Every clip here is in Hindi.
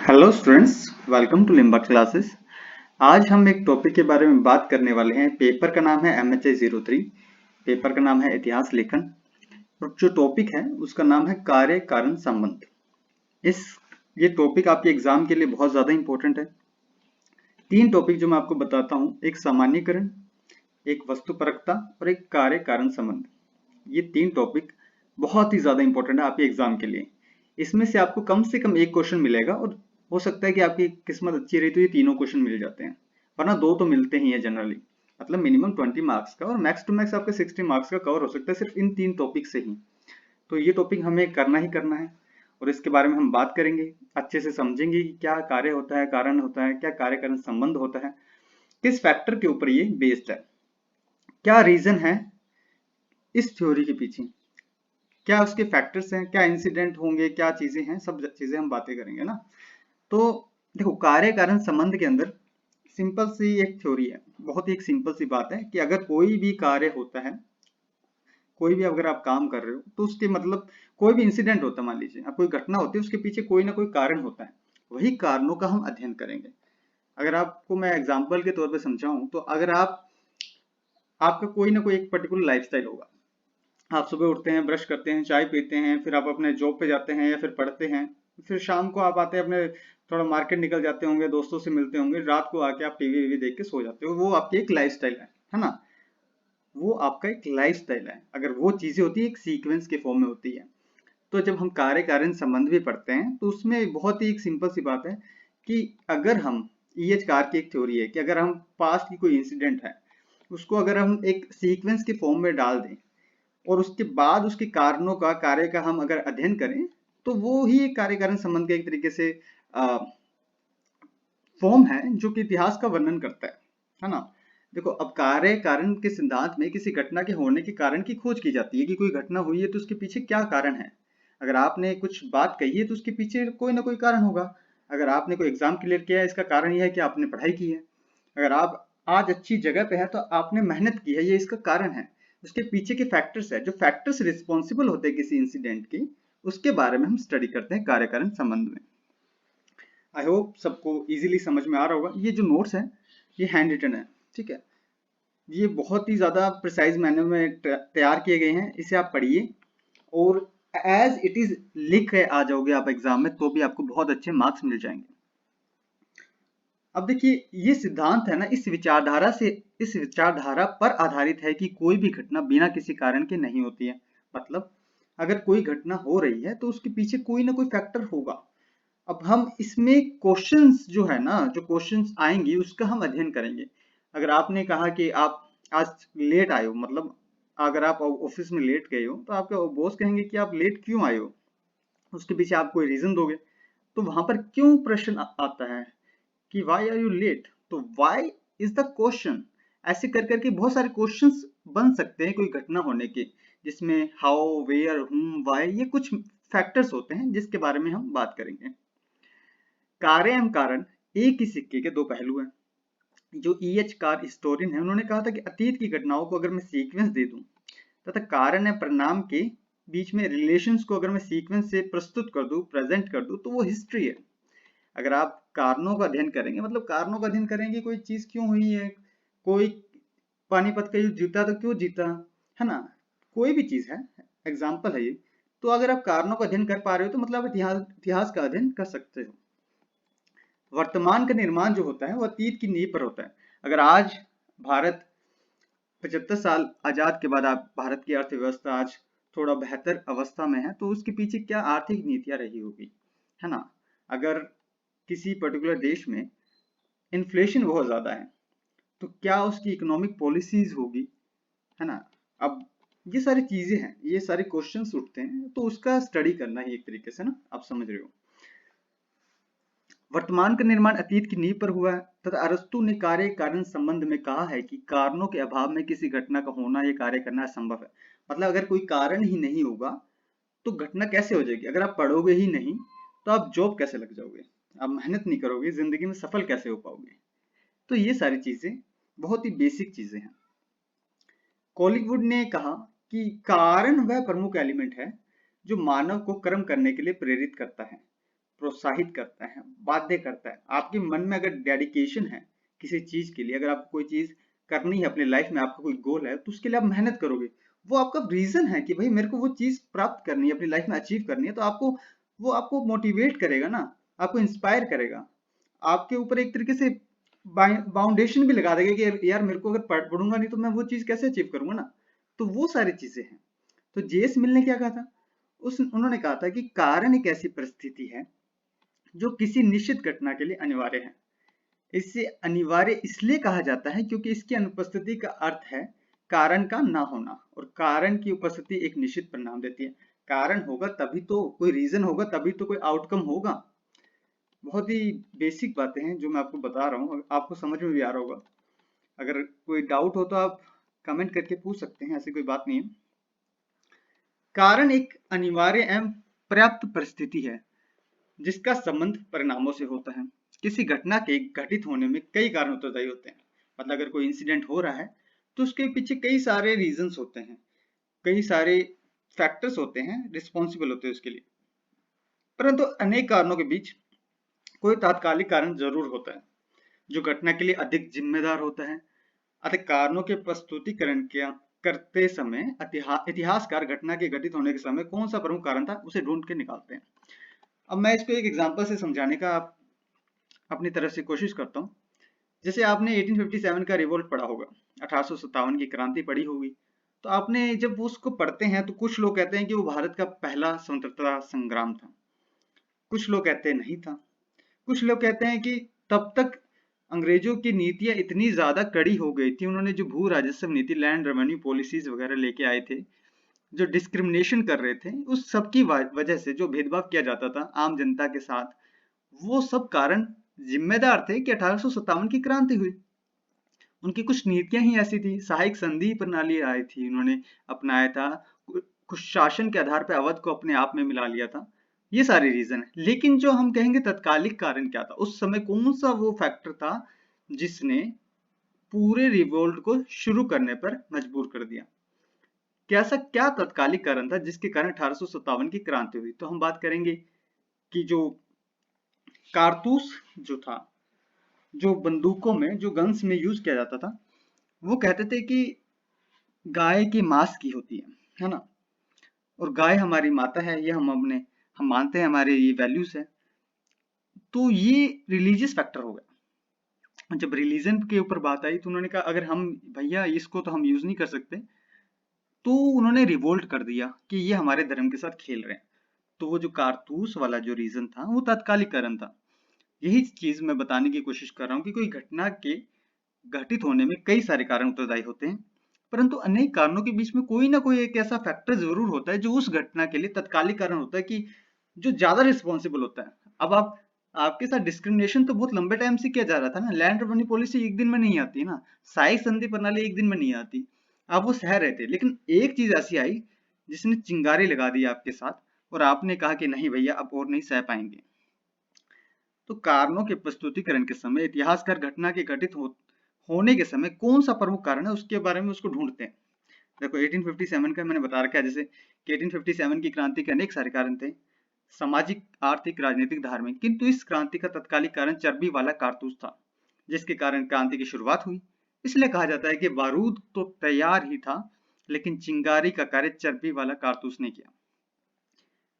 Hello students, welcome to Limba classes. आज हम एक टॉपिक के बारे में बात करने वाले हैं। पेपर का नाम है MHA03। पेपर का नाम है इतिहास लेखन और जो टॉपिक है उसका नाम है कार्य कारण संबंध। इस ये टॉपिक आपके एग्जाम के लिए बहुत ज़्यादा इंपॉर्टेंट है। तीन टॉपिक जो मैं आपको बताता हूँ, एक सामान्यीकरण, एक वस्तुपरकता और एक कार्य कारण संबंध। ये तीन टॉपिक बहुत ही ज़्यादा इंपॉर्टेंट है आपके एग्जाम के लिए। इसमें से आपको कम से कम एक क्वेश्चन मिलेगा और हो सकता है कि आपकी किस्मत अच्छी रही तो ये तीनों क्वेश्चन मिल जाते हैं, वरना दो तो मिलते ही है जनरली। मतलब मिनिमम 20 मार्क्स का और मैक्स टू मैक्स आपका 60 मार्क्स का कवर हो सकता है सिर्फ इन तीन टॉपिक से ही। तो ये टॉपिक हमें करना ही करना है और इसके बारे में हम बात करेंगे, अच्छे से समझेंगे कि क्या कार्य होता है, कारण होता है, क्या कार्य कारण संबंध होता है, किस फैक्टर के ऊपर ये बेस्ड है, क्या रीजन है इस थ्योरी के पीछे, क्या उसके फैक्टर्स हैं, क्या इंसिडेंट होंगे, क्या चीजें हैं, सब चीजें हम बातें करेंगे ना। तो देखो, कार्य कारण संबंध के अंदर सिंपल सी एक थ्योरी है, बहुत ही एक सिंपल सी बात है कि अगर कोई भी कार्य होता है, कोई भी अगर आप काम कर रहे हो तो उसके मतलब कोई भी इंसिडेंट होता है, मान लीजिए अब कोई घटना होती है, उसके पीछे कोई ना कोई कारण होता है। वही कारणों का हम अध्ययन करेंगे। अगर आपको मैं एग्जाम्पल के तौर पर समझाऊं तो अगर आपका कोई ना कोई एक पर्टिकुलर लाइफस्टाइल होगा। आप सुबह उठते हैं, ब्रश करते हैं, चाय पीते हैं, फिर आप अपने जॉब पे जाते हैं या फिर पढ़ते हैं, फिर शाम को आप आते हैं, अपने थोड़ा मार्केट निकल जाते होंगे, दोस्तों से मिलते होंगे, रात को आके आप टीवी वीवी देख के सो जाते हो। वो आपकी एक लाइफस्टाइल है ना। वो आपका एक लाइफस्टाइल है। अगर वो चीजें होती है एक सीक्वेंस के फॉर्म में होती है। तो जब हम कार्य कारण संबंध भी पढ़ते हैं तो उसमें बहुत ही एक सिंपल सी बात है कि अगर हम EH कार की एक थ्योरी है कि अगर हम पास्ट की कोई इंसिडेंट है उसको अगर हम एक सीक्वेंस के फॉर्म में डाल दें और उसके बाद उसके कारणों का, कार्य का हम अगर अध्ययन करें तो वो ही एक कार्य कारण संबंध का एक तरीके से फॉर्म है जो कि इतिहास का वर्णन करता है ना। देखो, अब कार्य कारण के सिद्धांत में किसी घटना के होने के कारण की खोज की जाती है कि कोई घटना हुई है तो उसके पीछे क्या कारण है। अगर आपने कुछ बात कही है तो उसके पीछे कोई ना कोई कारण होगा। अगर आपने कोई एग्जाम क्लियर किया है, इसका कारण यह है कि आपने पढ़ाई की है। अगर आप आज अच्छी जगह पे है तो आपने मेहनत की है, ये इसका कारण है। उसके पीछे के फैक्टर्स है, जो फैक्टर्स रिस्पॉन्सिबल होते हैं किसी इंसिडेंट की, उसके बारे में हम स्टडी करते हैं कार्य कारण संबंध में। आई होप सबको इजीली समझ में आ रहा होगा। ये जो नोट्स हैं ये हैंड रिटन है, ठीक है। ये बहुत ही ज्यादा प्रिसाइज मैनर में तैयार किए गए हैं। इसे आप पढ़िए और एज इट इज लिख के आ जाओगे आप एग्जाम में तो भी आपको बहुत अच्छे मार्क्स मिल जाएंगे। अब देखिए, ये सिद्धांत है ना, इस विचारधारा पर आधारित है कि कोई भी घटना बिना किसी कारण के नहीं होती है। मतलब अगर कोई घटना हो रही है तो उसके पीछे कोई ना कोई फैक्टर होगा। अब हम इसमें क्वेश्चंस जो है ना, जो क्वेश्चंस आएंगी उसका हम अध्ययन करेंगे। अगर आपने कहा कि आप आज लेट आए हो, मतलब अगर आप ऑफिस में लेट गए हो तो आपके बॉस कहेंगे कि आप लेट क्यों आए हो, उसके पीछे आप कोई रीजन दोगे। तो वहां पर क्यों प्रश्न आता है कि वाई आर यू लेट, तो वाई इज द क्वेश्चन। ऐसे कर करके बहुत सारे क्वेश्चंस बन सकते हैं कोई घटना होने के, जिसमें हाउ, वेयर, हुम, वाई, ये कुछ फैक्टर्स होते हैं जिसके बारे में हम बात करेंगे। कार्य एवं कारण एक ही सिक्के के दो पहलू हैं। जो EH कार हिस्टोरियन है, उन्होंने कहा था कि अतीत की घटनाओं को अगर मैं सीक्वेंस दे दूं तथा कारण एवं परिणाम के बीच में रिलेशंस को अगर मैं सीक्वेंस से प्रस्तुत कर दूं, प्रेजेंट कर दूं, तो वो हिस्ट्री है। अगर आप कारणों का अध्ययन करेंगे, मतलब कारणों का अध्ययन करेंगे, कोई चीज क्यों हुई है, कोई पानीपत का युद्ध जीता तो क्यों जीता, है ना, कोई भी चीज है, एग्जाम्पल है ये। तो अगर आप कारणों का अध्ययन कर पा रहे हो तो मतलब आप इतिहास का अध्ययन कर सकते हो। वर्तमान का निर्माण जो होता है वो अतीत की नींव पर होता है। अगर आज भारत 75 साल आजाद के बाद आप भारत की अर्थव्यवस्था आज थोड़ा बेहतर अवस्था में है तो उसके पीछे क्या आर्थिक नीतियां रही होगी, है ना। अगर किसी पर्टिकुलर देश में इन्फ्लेशन बहुत ज्यादा है तो क्या उसकी इकोनॉमिक पॉलिसीज होगी, है ना। अब ये सारी चीजें हैं, ये सारे क्वेश्चंस उठते हैं, तो उसका स्टडी करना ही एक तरीके से ना, आप समझ रहे हो। वर्तमान का निर्माण अतीत की नींव पर हुआ है तथा अरस्तु ने कार्य कारण संबंध में कहा है कि कारणों के अभाव में किसी घटना का होना या कार्य करना असंभव है। मतलब अगर कोई कारण ही नहीं होगा तो घटना कैसे हो जाएगी। अगर आप पढ़ोगे ही नहीं तो आप जॉब कैसे लग जाओगे, आप मेहनत नहीं करोगे, जिंदगी में सफल कैसे हो पाओगे। तो ये सारी चीजें बहुत ही बेसिक चीजें हैं। कॉलिंगवुड ने कहा कि कारण वह प्रमुख एलिमेंट है जो मानव को कर्म करने के लिए प्रेरित करता है। प्रोत्साहित करता है, बाध्य करता है। आपके मन में अगर डेडिकेशन है किसी चीज के लिए, अगर आपको कोई चीज करनी है अपनी लाइफ में, आपका कोई गोल है, तो उसके लिए आप मेहनत करोगे। वो आपका रीजन है कि भाई मेरे को वो चीज प्राप्त करनी है, अपनी लाइफ में अचीव करनी है, तो आपको वो आपको मोटिवेट करेगा ना, आपको इंस्पायर करेगा, आपके ऊपर एक तरीके से बाउंडेशन भी लगा देगा कि यार मेरे को अगर पढ़ूंगा नहीं तो मैं वो चीज कैसे अचीव करूंगा ना। तो वो सारी चीजें हैं। तो जेएस मिल ने क्या कहा था, उस उन्होंने कहा था कि कारण एक ऐसी परिस्थिति है जो किसी निश्चित घटना के लिए अनिवार्य है। इसे अनिवार्य इसलिए कहा जाता है क्योंकि इसकी अनुपस्थिति का अर्थ है कारण का ना होना, और कारण की उपस्थिति एक निश्चित परिणाम देती है। कारण होगा तभी तो कोई रीजन होगा, तभी तो कोई आउटकम होगा। बहुत ही बेसिक बातें हैं जो मैं आपको बता रहा हूँ, आपको समझ में भी आ रहा होगा। अगर कोई डाउट हो तो आप कमेंट करके पूछ सकते हैं, ऐसी कोई बात नहीं है। कारण एक अनिवार्य एवं पर्याप्त परिस्थिति है जिसका संबंध परिणामों से होता है। किसी घटना के घटित होने में कई कारण उत्तरदायी होते हैं। मतलब अगर कोई इंसिडेंट हो रहा है तो उसके पीछे कई सारे रीजंस होते हैं, कई सारे फैक्टर्स होते हैं, रिस्पॉन्सिबल होते हैं उसके लिए। परंतु अनेक कारणों के बीच कोई तात्कालिक कारण जरूर होता है जो घटना के लिए अधिक जिम्मेदार होता है। अतः कारणों के प्रस्तुतिकरण के करते समय इतिहासकार घटना के घटित होने के समय कौन सा प्रमुख कारण था उसे ढूंढ के निकालते हैं। अब मैं इसको एक एग्जांपल से समझाने का अपनी तरफ से कोशिश करता हूँ। जैसे आपने 1857 का रिवोल्ट पढ़ा होगा, 1857 की क्रांति पढ़ी होगी। तो आपने जब उसको पढ़ते हैं तो कुछ लोग कहते हैं कि वो भारत का पहला स्वतंत्रता संग्राम था, कुछ लोग कहते हैं नहीं था, कुछ लोग कहते हैं कि तब तक अंग्रेजों की नीतियां इतनी ज्यादा कड़ी हो गई थी, उन्होंने जो भू राजस्व नीति, लैंड रेवेन्यू पॉलिसीज वगैरह लेके आए थे, जो डिस्क्रिमिनेशन कर रहे थे, उस सब की वजह से जो भेदभाव किया जाता था आम जनता के साथ, वो सब कारण जिम्मेदार थे कि 1857 की क्रांति हुई। उनकी कुछ नीतियां ही ऐसी थी, सहायक संधि प्रणाली आई थी, उन्होंने अपनाया था, कुछ शासन के आधार पर अवध को अपने आप में मिला लिया था। ये सारे रीजन है। लेकिन जो हम कहेंगे तत्कालिक कारण क्या था, उस समय कौन सा वो फैक्टर था जिसने पूरे रिवोल्ट को शुरू करने पर मजबूर कर दिया। कैसा क्या तत्कालिक कारण था जिसके कारण 1857 की क्रांति हुई। तो हम बात करेंगे कि जो कारतूस जो था, जो बंदूकों में, जो गन्स में यूज किया जाता था, वो कहते थे कि गाय के मांस की होती है ना, और गाय हमारी माता है, ये हम मानते हैं, हमारे ये वैल्यूज है। तो ये रिलीजियस फैक्टर हो गया। जब रिलीजन के ऊपर बात आई तो उन्होंने कहा अगर हम भैया इसको तो हम यूज नहीं कर सकते, तो उन्होंने रिवोल्ट कर दिया कि ये हमारे धर्म के साथ खेल रहे हैं। तो वो जो कारतूस वाला जो रीजन था वो तात्कालिक कारण था। यही चीज मैं बताने की कोशिश कर रहा हूँ कि कोई घटना के घटित होने में कई सारे कारण उत्तरदायी होते हैं, परंतु अनेक कारणों के बीच में कोई ना कोई एक ऐसा फैक्टर जरूर होता है जो उस घटना के लिए तत्कालिक कारण होता है, कि जो ज्यादा रिस्पॉन्सिबल होता है। अब आपके साथ डिस्क्रिमिनेशन तो बहुत लंबे टाइम से किया जा रहा था ना, लैंड रेवेन्यू पॉलिसी एक दिन में नहीं आती ना, सहायक संधि प्रणाली एक दिन में नहीं आती, आप वो सह रहे थे। लेकिन एक चीज ऐसी आई जिसने चिंगारी लगा दी आपके साथ, और आपने कहा कि नहीं भैया अब और नहीं सह पाएंगे। तो कारणों के प्रस्तुतिकरण के समय इतिहासकार घटना के घटित होने के समय कौन सा प्रमुख कारण है उसके बारे में उसको ढूंढते हैं। देखो 1857 का मैंने बता रखा है जैसे कि 1857 की क्रांति के अनेक सारे कारण थे, सामाजिक, आर्थिक, राजनीतिक, धार्मिक, किंतु इस क्रांति का तत्कालिक कारण चर्बी वाला कारतूस था जिसके कारण क्रांति की शुरुआत हुई। इसलिए कहा जाता है कि बारूद तो तैयार ही था लेकिन चिंगारी का कार्य चर्बी वाला कारतूस ने किया।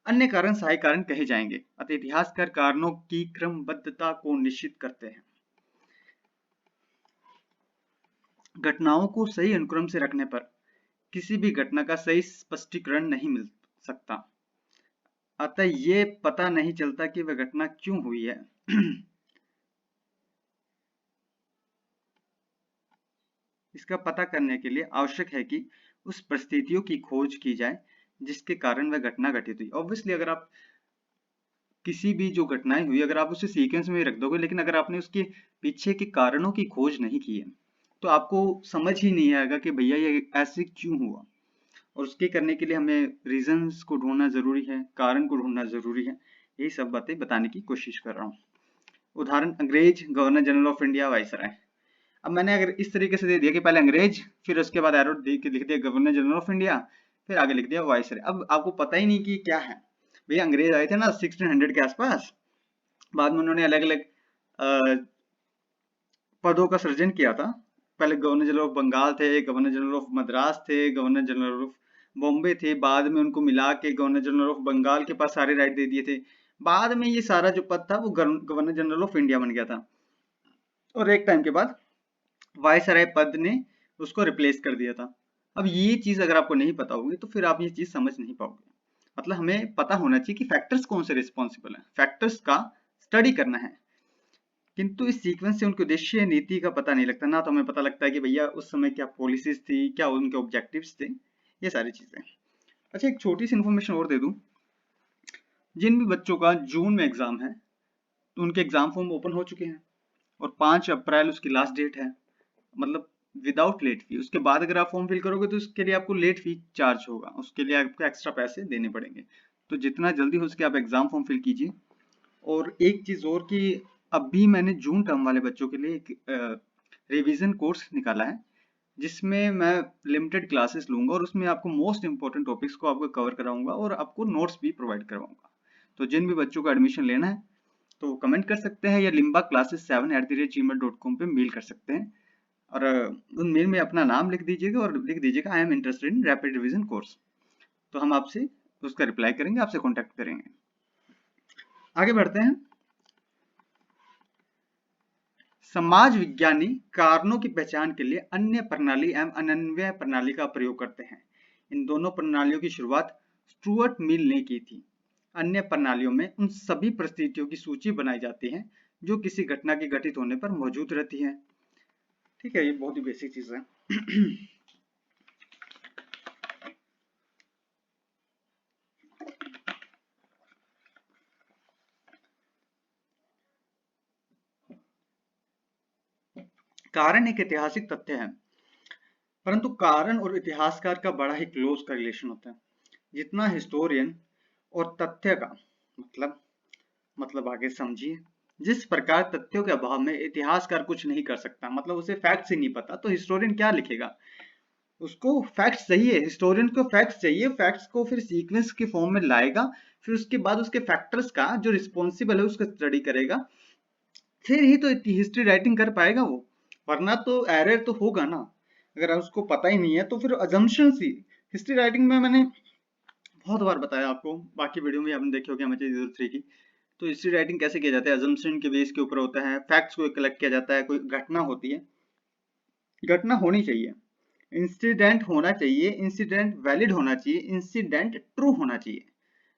अन्य कारण सहायक कारण कहे जाएंगे। अतः इतिहासकार कारणों की क्रमबद्धता को निश्चित करते हैं। घटनाओं को सही अनुक्रम से रखने पर किसी भी घटना का सही स्पष्टीकरण नहीं मिल सकता, अतः ये पता नहीं चलता कि वह घटना क्यों हुई है। इसका पता करने के लिए आवश्यक है कि उस परिस्थितियों की खोज की जाए जिसके कारण वह घटना घटित हुई। ऑब्वियसली अगर आप किसी भी जो घटनाएं हुई अगर आप उसे सीक्वेंस में रख दोगे, लेकिन अगर आपने उसके पीछे के कारणों की खोज नहीं की है तो आपको समझ ही नहीं आएगा कि भैया ये ऐसे क्यों हुआ। और उसके करने के लिए हमें रीजंस को ढूंढना जरूरी है, कारण को ढूंढना जरूरी है। यही सब बातें बताने की कोशिश कर रहा हूँ। उदाहरण, अंग्रेज, governor general of India, viceroy. अब मैंने अगर इस तरीके से दे दिया कि पहले अंग्रेज, फिर उसके बाद एरो लिख दिया गवर्नर जनरल ऑफ इंडिया, फिर आगे लिख दिया वाइसराय। अब आपको पता ही नहीं कि क्या है। भैया अंग्रेज आए थे ना 1600 के आसपास, बाद में उन्होंने अलग अलग पदों का सृजन किया था। पहले गवर्नर जनरल ऑफ बंगाल थे, गवर्नर जनरल ऑफ मद्रास थे, गवर्नर जनरल ऑफ बॉम्बे थे, बाद में उनको मिला के गवर्नर जनरल ऑफ बंगाल के पास सारे राइट दे दिए थे। बाद में ये सारा जो पद था वो गवर्नर जनरल ऑफ इंडिया बन गया था, और एक टाइम के बाद वायसराय पद ने उसको रिप्लेस कर दिया था। अब ये चीज अगर आपको नहीं पता होगी तो फिर आप ये चीज समझ नहीं पाओगे। मतलब हमें पता होना चाहिए कि फैक्टर्स कौन से रिस्पॉन्सिबल हैं, फैक्टर्स का स्टडी करना है, किंतु इस सीक्वेंस से उनके उद्देश्य नीति का पता नहीं लगता ना। तो हमें पता लगता है कि भैया उस समय क्या पॉलिसीज थी, क्या उनके ऑब्जेक्टिव्स थे, ये सारी चीजें। अच्छा, एक छोटी सी इन्फॉर्मेशन और दे दूं, जिन भी बच्चों का जून में एग्जाम है तो उनके एग्जाम फॉर्म ओपन हो चुके हैं और 5 अप्रैल उसकी लास्ट डेट है, मतलब विदाउट लेट फी। उसके बाद अगर आप फॉर्म फिल करोगे तो उसके लिए आपको लेट फी चार्ज होगा, उसके लिए आपको एक्स्ट्रा पैसे देने पड़ेंगे। तो जितना जल्दी हो सके आप एग्जाम फॉर्म फिल कीजिए। और एक चीज और कि अभी मैंने जून टर्म वाले बच्चों के लिए एक रिवीजन कोर्स निकाला है, जिसमें मैं लिमिटेड क्लासेस लूंगा और उसमें आपको मोस्ट इंपॉर्टेंट टॉपिक्स को आपको कवर कराऊंगा और आपको नोट्स भी प्रोवाइड करवाऊंगा। तो जिन भी बच्चों को एडमिशन लेना है तो कमेंट कर सकते हैं या limbaclasses7@gmail.com पे मेल कर सकते हैं, और उन मेल में अपना नाम लिख दीजिएगा और लिख दीजिएगा I am interested in rapid revision course. तो हम आपसे उसका रिप्लाई करेंगे, आपसे कॉन्टैक्ट करेंगे। आगे बढ़ते हैं। समाज विज्ञानी कारणों की पहचान के लिए अन्य प्रणाली एवं अनन्वय प्रणाली का प्रयोग करते हैं। इन दोनों प्रणालियों की शुरुआत स्टुअर्ट मिल ने की थी। अन्य प्रणालियों में उन सभी परिस्थितियों की सूची बनाई जाती है जो किसी घटना के घटित होने पर मौजूद रहती है। ठीक है, ये बहुत ही बेसिक चीज है। कारण एक ऐतिहासिक तथ्य है, परंतु कारण और इतिहासकार का बड़ा ही क्लोज का रिलेशन होता है। जितना हिस्टोरियन और तथ्य का मतलब आगे समझिए। जिस प्रकार तथ्यों के अभाव में इतिहासकार कुछ नहीं कर सकता, मतलब उसे फैक्ट्स ही नहीं पता, तो हिस्टोरियन क्या लिखेगा? उसको फैक्ट्स चाहिए, हिस्टोरियन को फैक्ट्स चाहिए, फैक्ट्स को फिर सीक्वेंस के फॉर्म में लाएगा, फिर उसके बाद उसके फैक्टर्स का जो रिस्पॉन्सिबल है उसका स्टडी करेगा, फिर ही तो हिस्ट्री राइटिंग कर पाएगा वो, वरना तो एरर तो होगा ना। अगर उसको पता ही नहीं है तो फिर अजम्पशंस ही। हिस्ट्री राइटिंग में मैंने बहुत बार बताया आपको, बाकी वीडियो में आपने देखी होगी हमें 03 की। तो हिस्ट्री राइटिंग कैसे किया जाता है? अजम्पशन के बेस के ऊपर होता है, फैक्ट्स को कलेक्ट किया जाता है, कोई घटना होती है, घटना होनी चाहिए, इंसिडेंट होना चाहिए, इंसिडेंट वैलिड होना चाहिए, इंसिडेंट ट्रू होना चाहिए,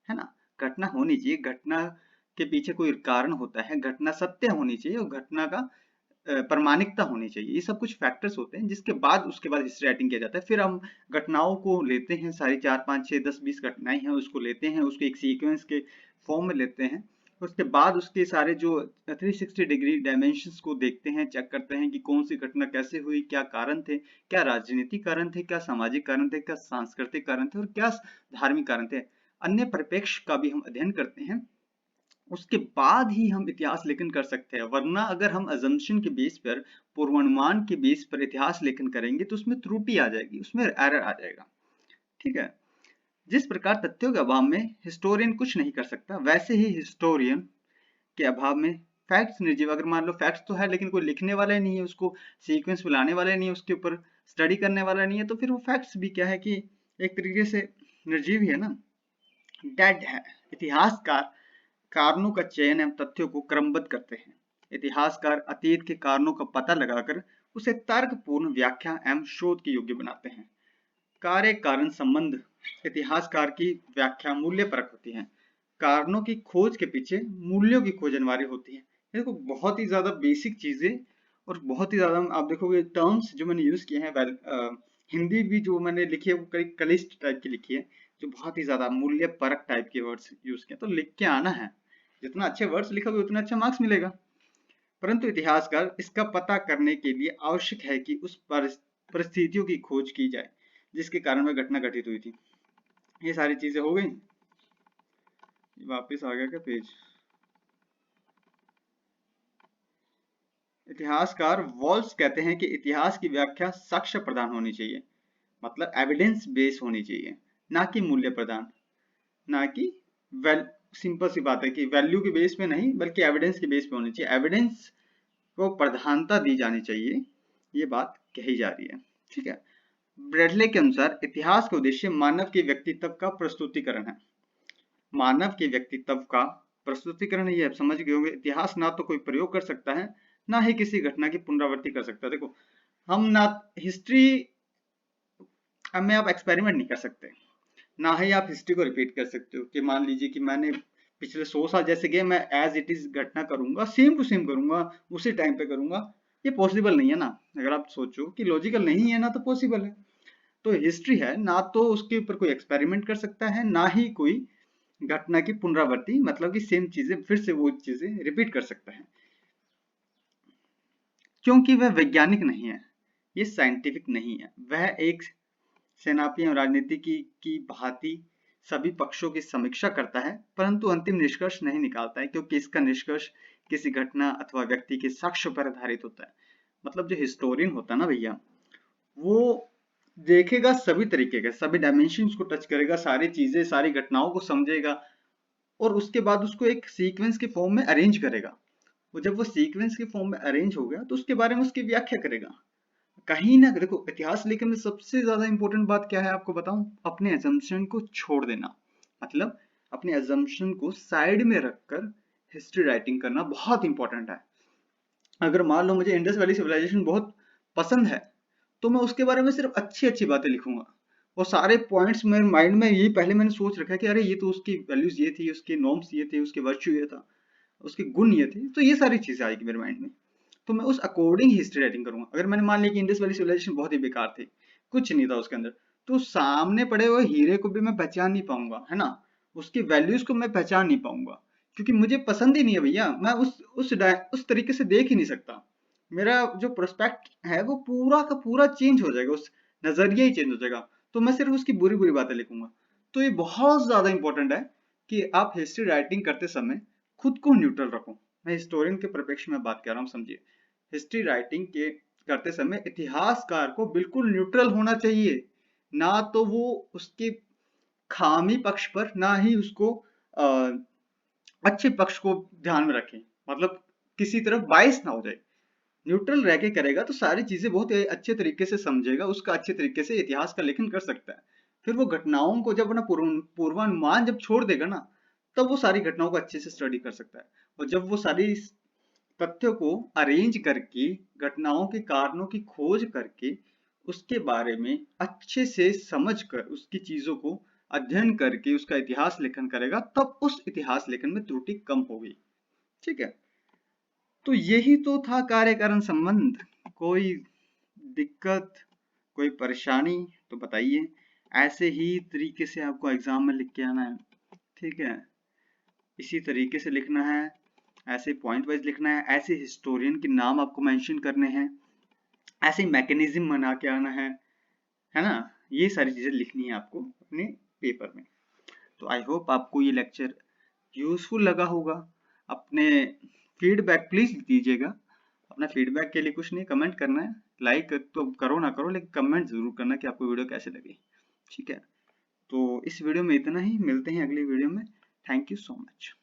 है ना। घटना होनी चाहिए, घटना के पीछे कोई कारण होता है, घटना सत्य होनी चाहिए और घटना का प्रामाणिकता होनी चाहिए। ये सब कुछ फैक्टर्स होते हैं जिसके बाद उसके बाद हिस्ट्री राइटिंग किया जाता है। फिर हम घटनाओं को लेते हैं, सारी 4 5 6 10 20 घटनाएं हैं, उसको लेते हैं, उसको एक सीक्वेंस के फॉर्म में लेते हैं। उसके बाद उसके सारे जो 360 डिग्री डायमेंशंस को देखते हैं, चेक करते हैं कि कौन सी घटना कैसे हुई, क्या कारण थे, क्या राजनीतिक कारण थे, क्या सामाजिक कारण थे, क्या सांस्कृतिक कारण थे और क्या धार्मिक कारण थे। अन्य परिप्रेक्ष्य का भी हम अध्ययन करते हैं, उसके बाद ही हम इतिहास लेखन कर सकते हैं। वरना अगर हम अजम्पशन के बेस पर, पूर्वानुमान के बेस पर इतिहास लेखन करेंगे तो उसमें त्रुटि आ जाएगी, उसमें एरर आ जाएगा। ठीक है। जिस प्रकार तथ्यों के अभाव में हिस्टोरियन कुछ नहीं कर सकता, वैसे ही हिस्टोरियन के अभाव में फैक्ट्स निर्जीव। अगर मान लो फैक्ट्स तो है लेकिन कोई लिखने वाला ही नहीं है, उसको सीक्वेंस में लाने वाला ही नहीं है, उसके ऊपर स्टडी करने वाला नहीं है, तो फिर वो फैक्ट्स भी क्या है कि एक तरीके से निर्जीव ही है ना, डेड है। इतिहासकार कारणों का चयन एवं तथ्यों को क्रमबद्ध करते हैं। इतिहासकार अतीत के कारणों का पता लगाकर उसे तर्कपूर्ण व्याख्या एवं शोध के योग्य बनाते हैं। कार्य कारण संबंध इतिहासकार की व्याख्या मूल्य परक होती है। कारणों की खोज के पीछे मूल्यों की खोज अनिवार्य होती है। देखो बहुत ही ज्यादा बेसिक चीजें और बहुत ही ज्यादा आप देखोगे टर्म्स जो मैंने यूज किए हैं, हिंदी भी जो मैंने लिखी है वो कलिष्ट टाइप की लिखी है, जो बहुत ही ज्यादा मूल्य परक टाइप के वर्ड्स यूज किए। तो लिख के आना है, जितना अच्छे वर्ड्स लिखोगे उतना अच्छा मार्क्स मिलेगा। परंतु इतिहासकार इसका पता करने के लिए आवश्यक है कि उस परिस्थितियों की खोज की जाए जिसके कारण वह घटना घटित हुई थी। ये सारी चीजें हो गई। वापस आ गया क्या पेज? इतिहासकार वॉल्स कहते हैं कि इतिहास की व्याख्या साक्ष्य प्रदान होनी चाहिए, मतलब एविडेंस बेस होनी चाहिए, ना कि मूल्य प्रदान, ना कि सिंपल सी बात है कि वैल्यू के बेस पे नहीं बल्कि एविडेंस के बेस पे होनी चाहिए, एविडेंस को प्रधानता दी जानी चाहिए, ये बात कही जा रही है। ठीक है, ब्रेडले के अनुसार इतिहास का उद्देश्य मानव के व्यक्तित्व का प्रस्तुतिकरण है। मानव के व्यक्तित्व का प्रस्तुतिकरण, ये आप समझ गए होंगे। इतिहास ना तो कोई प्रयोग कर सकता है ना ही किसी घटना की पुनरावृत्ति कर सकता है। देखो हम ना हिस्ट्री में आप एक्सपेरिमेंट नहीं कर सकते, ना ही आप हिस्ट्री को रिपीट कर सकते हो कि मान लीजिए कि मैंने पिछले 100 साल जैसे गए मैं एज इट इज घटना करूंगा, सेम टू सेम करूंगा, उसी टाइम पे करूंगा, ये पॉसिबल नहीं है ना। अगर आप सोचो कि लॉजिकल नहीं है ना तो पॉसिबल है। तो हिस्ट्री है ना तो उसके ऊपर कोई एक्सपेरिमेंट कर सकता है ना ही कोई घटना की पुनरावृत्ति, मतलब कि सेम चीजें फिर से वो चीजें रिपीट कर सकता है, क्योंकि वह वैज्ञानिक नहीं है, ये साइंटिफिक नहीं है। वह एक सेनापति और राजनीति की भांति सभी पक्षों की समीक्षा करता है परंतु अंतिम निष्कर्ष नहीं निकालता है, क्योंकि इसका निष्कर्ष किसी घटना अथवा व्यक्ति के साक्ष्य पर आधारित होता है। मतलब जो हिस्टोरियन होता है ना भैया, वो देखेगा सभी तरीके के, सभी डायमेंशंस को टच करेगा, सारी चीजें सारी घटनाओं को समझेगा और उसके बाद उसको एक सीक्वेंस के फॉर्म में अरेंज करेगा। वो जब वो सीक्वेंस के फॉर्म में अरेंज हो गया तो उसके बारे में उसकी व्याख्या करेगा। कहीं ना देखो इतिहास लिखने में सबसे ज्यादा इंपॉर्टेंट बात क्या है आपको बताऊं, अपने अजम्पशन को छोड़ देना। मतलब अपने अजम्पशन को साइड में रखकर हिस्ट्री राइटिंग करना बहुत इंपॉर्टेंट है। अगर मान लो मुझे इंडस वैली सिविलाइजेशन बहुत पसंद है तो मैं उसके बारे में सिर्फ अच्छी अच्छी बातें लिखूंगा, और सारे पॉइंट्स मेरे माइंड में ये पहले मैंने सोच रखा है कि अरे ये तो उसकी वैल्यूज ये थी, उसके नॉर्म्स ये थे, उसके वर्च्यू ये था, उसके गुण ये थे, तो ये सारी चीजें आएगी मेरे माइंड में, तो मैं उस अकॉर्डिंग हिस्ट्री राइटिंग करूंगा। अगर मैंने मान लिया कि इंडस वैली सिविलाइजेशन बहुत ही बेकार थी, कुछ नहीं था उसके अंदर, तो सामने पड़े हुए हीरे को भी मैं पहचान नहीं पाऊंगा, है ना, उसकी वैल्यूज को मैं पहचान नहीं पाऊंगा, क्योंकि मुझे पसंद ही नहीं है भैया। मैं उस तरीके से देख ही नहीं सकता। मेरा जो प्रोस्पेक्ट है वो पूरा का पूरा चेंज हो जाएगा, उस नजरिया ही चेंज हो जाएगा, तो मैं सिर्फ उसकी बुरी बुरी बातें लिखूंगा। तो ये बहुत ज्यादा इंपॉर्टेंट है कि आप हिस्ट्री राइटिंग करते समय खुद को न्यूट्रल रखो। मैं हिस्टोरियन के परिप्रेक्ष्य में बात कर रहा हूँ, समझिए। हिस्ट्री राइटिंग के करते समय इतिहासकार को बिल्कुल न्यूट्रल होना चाहिए, ना तो वो उसके खामी पक्ष पर ना ही उसको अच्छे पक्ष को ध्यान में रखें, मतलब किसी तरफ बायस ना हो जाए। न्यूट्रल रह के करेगा तो सारी चीजें बहुत ही अच्छे तरीके से समझेगा, उसका अच्छे तरीके से इतिहास का लेखन कर सकता है। फिर वो घटनाओं को जब अपना पूर्वानुमान जब छोड़ देगा ना, तब वो सारी घटनाओं को अच्छे से स्टडी कर सकता है। और जब वो सारी तथ्यों को अरेंज करके, घटनाओं के कारणों की खोज करके, उसके बारे में अच्छे से समझ कर, उसकी चीजों को अध्ययन करके उसका इतिहास लेखन करेगा, तब उस इतिहास लेखन में त्रुटि कम होगी। ठीक है, तो यही तो था कार्य कारण संबंध। कोई दिक्कत, कोई परेशानी तो बताइए। ऐसे ही तरीके से आपको एग्जाम में लिख के आना है, ठीक है, इसी तरीके से लिखना है, ऐसे पॉइंट वाइज लिखना है, ऐसे हिस्टोरियन के नाम आपको मेंशन करने हैं, ऐसे मैकेनिज्म बना के आना है ना। ये सारी चीजें लिखनी है आपको अपने पेपर में। तो आई होप आपको ये लेक्चर यूजफुल लगा होगा। अपने फीडबैक प्लीज दीजिएगा। अपना फीडबैक के लिए कुछ नहीं, कमेंट करना है, लाइक तो करो ना करो लेकिन कमेंट जरूर करना कि आपको वीडियो कैसे लगी। ठीक है, तो इस वीडियो में इतना ही, मिलते हैं अगली वीडियो में। Thank you so much.